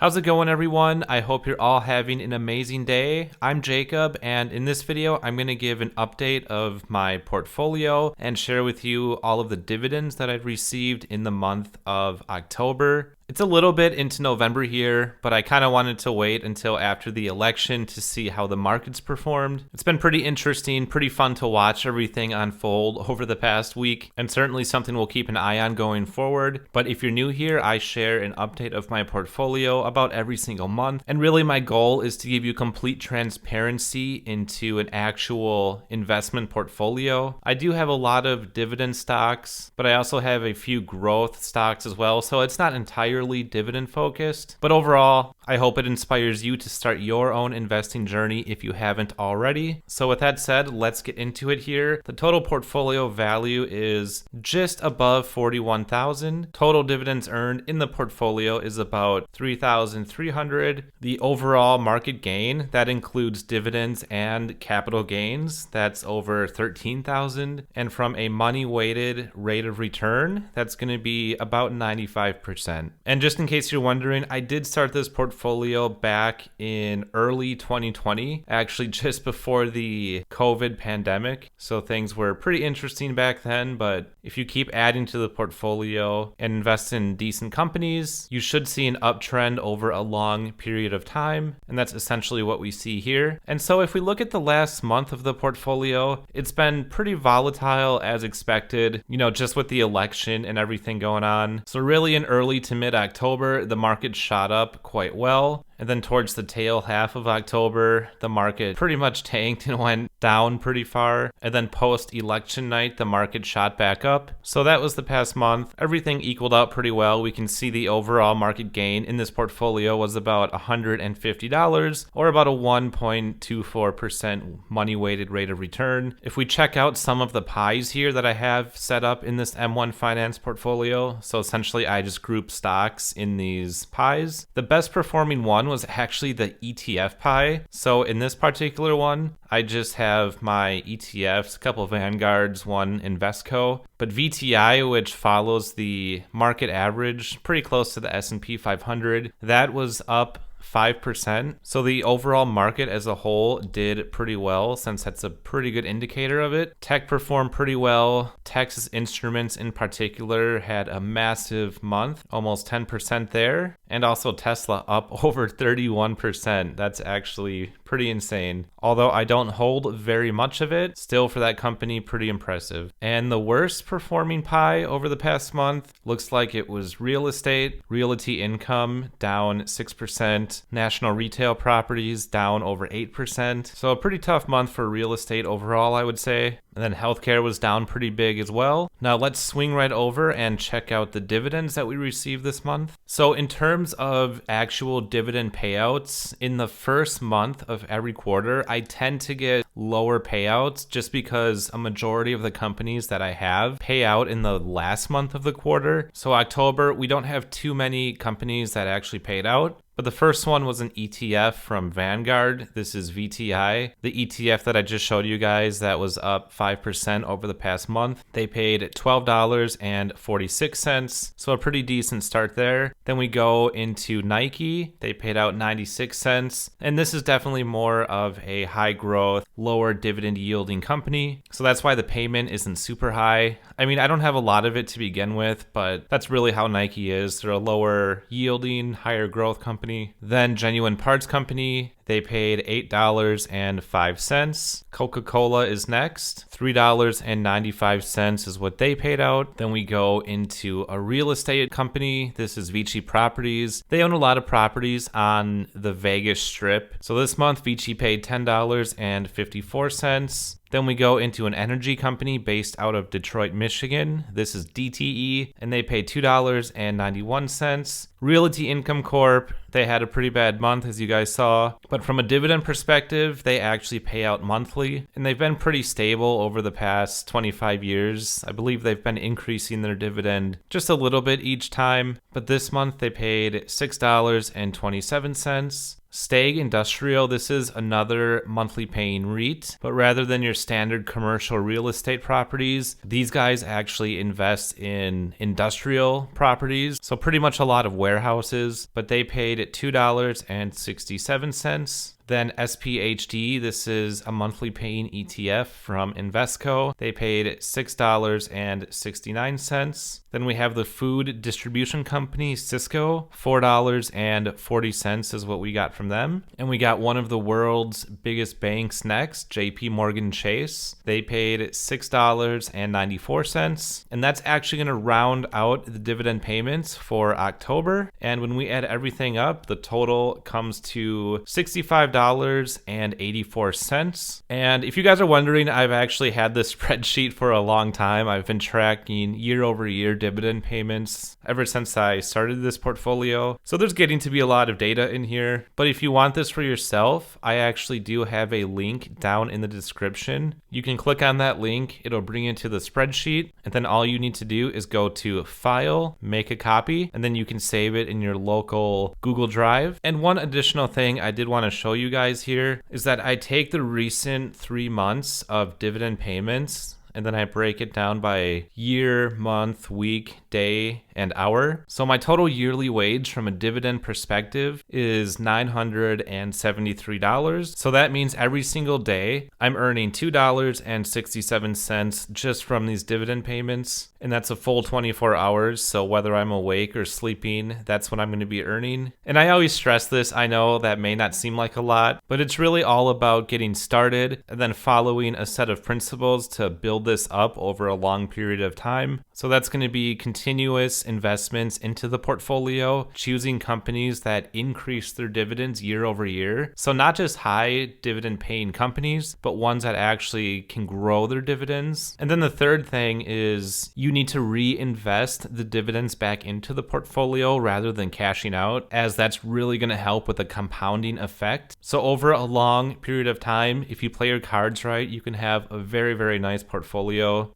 How's it going, everyone? I hope you're all having an amazing day. I'm Jacob, and in this video, I'm going to give an update of my portfolio and share with you all of the dividends that I've received in the month of October. It's a little bit into November here, but I kind of wanted to wait until after the election to see how the markets performed. It's been pretty interesting, pretty fun to watch everything unfold over the past week, and certainly something we'll keep an eye on going forward. But if you're new here, I share an update of my portfolio about every single month, and really my goal is to give you complete transparency into an actual investment portfolio. I do have a lot of dividend stocks, but I also have a few growth stocks as well, so it's not entirely dividend focused, but overall I hope it inspires you to start your own investing journey if you haven't already. So with that said, let's get into it here. The total portfolio value is just above 41,000. Total dividends earned in the portfolio is about 3,300. The overall market gain, that includes dividends and capital gains, that's over 13,000. And from a money weighted rate of return, that's going to be about 95%. And just in case you're wondering, I did start this portfolio back in early 2020, actually just before the COVID pandemic. So things were pretty interesting back then, but if you keep adding to the portfolio and invest in decent companies, you should see an uptrend over a long period of time. And that's essentially what we see here. And so if we look at the last month of the portfolio, it's been pretty volatile as expected, just with the election and everything going on. So really in early to mid-October, the market shot up quite well. And then towards the tail half of October, the market pretty much tanked and went down pretty far. And then post-election night, the market shot back up. So that was the past month. Everything equaled out pretty well. We can see the overall market gain in this portfolio was about $150, or about a 1.24% money-weighted rate of return. If we check out some of the pies here that I have set up in this M1 Finance portfolio, so essentially I just group stocks in these pies. The best performing one was actually the ETF pie. So in this particular one, I just have my ETFs, a couple of Vanguards, one Invesco, but VTI, which follows the market average, pretty close to the S&P 500, that was up 5%. So the overall market as a whole did pretty well, since that's a pretty good indicator of it. Tech performed pretty well. Texas Instruments in particular had a massive month, almost 10% there. And also Tesla up over 31%. That's actually pretty insane. Although I don't hold very much of it, still for that company, pretty impressive. And the worst performing pie over the past month looks like it was real estate. Realty income down 6%. National retail properties down over 8%. So a pretty tough month for real estate overall, I would say. And then healthcare was down pretty big as well. Now let's swing right over and check out the dividends that we received this month. So in terms of actual dividend payouts, in the first month of every quarter, I tend to get lower payouts just because a majority of the companies that I have pay out in the last month of the quarter. So October, we don't have too many companies that actually paid out. But the first one was an ETF from Vanguard. This is VTI. The ETF that I just showed you guys, that was up 5% over the past month. They paid $12.46, so a pretty decent start there. Then we go into Nike. They paid out 96 cents. And this is definitely more of a high growth, lower dividend yielding company. So that's why the payment isn't super high. I mean, I don't have a lot of it to begin with, but that's really how Nike is. They're a lower yielding, higher growth company. Then Genuine Parts Company, they paid $8.05. Coca-Cola is next. $3.95 is what they paid out. Then we go into a real estate company. This is Vici Properties. They own a lot of properties on the Vegas Strip. So this month, Vici paid $10.54. Then we go into an energy company based out of Detroit, Michigan. This is DTE, and they paid $2.91. Realty Income Corp, they had a pretty bad month, as you guys saw. But from a dividend perspective, they actually pay out monthly, and they've been pretty stable over the past 25 years. I believe they've been increasing their dividend just a little bit each time. But this month, they paid $6.27. Stag Industrial, this is another monthly paying REIT, but rather than your standard commercial real estate properties, these guys actually invest in industrial properties. So pretty much a lot of warehouses, but they paid $2.67. Then SPHD, this is a monthly paying ETF from Invesco. They paid $6.69. Then we have the food distribution company, Cisco, $4.40 is what we got from them. And we got one of the world's biggest banks next, JP Morgan Chase. They paid $6.94. And that's actually going to round out the dividend payments for October. And when we add everything up, the total comes to $65.84. And if you guys are wondering, I've actually had this spreadsheet for a long time. I've been tracking year over year dividend payments ever since I started this portfolio. So there's getting to be a lot of data in here. But if you want this for yourself, I actually do have a link down in the description. You can click on that link. It'll bring you to the spreadsheet. And then all you need to do is go to File, make a copy, and then you can save it in your local Google Drive. And one additional thing I did want to show you guys here is that I take the recent 3 months of dividend payments and then I break it down by year, month, week, day, and hour. So my total yearly wage from a dividend perspective is $973. So that means every single day I'm earning $2.67 just from these dividend payments. And that's a full 24 hours. So whether I'm awake or sleeping, that's what I'm going to be earning. And I always stress this. I know that may not seem like a lot, but it's really all about getting started and then following a set of principles to build this up over a long period of time. So that's going to be continuous investments into the portfolio, choosing companies that increase their dividends year over year. So not just high dividend paying companies, but ones that actually can grow their dividends. And then the third thing is you need to reinvest the dividends back into the portfolio rather than cashing out, as that's really going to help with a compounding effect. So over a long period of time, if you play your cards right, you can have a very, very nice portfolio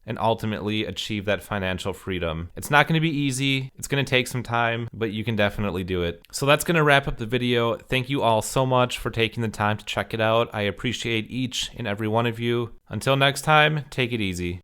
and ultimately achieve that financial freedom. It's not going to be easy. It's going to take some time, but you can definitely do it. So that's going to wrap up the video. Thank you all so much for taking the time to check it out. I appreciate each and every one of you. Until next time, take it easy.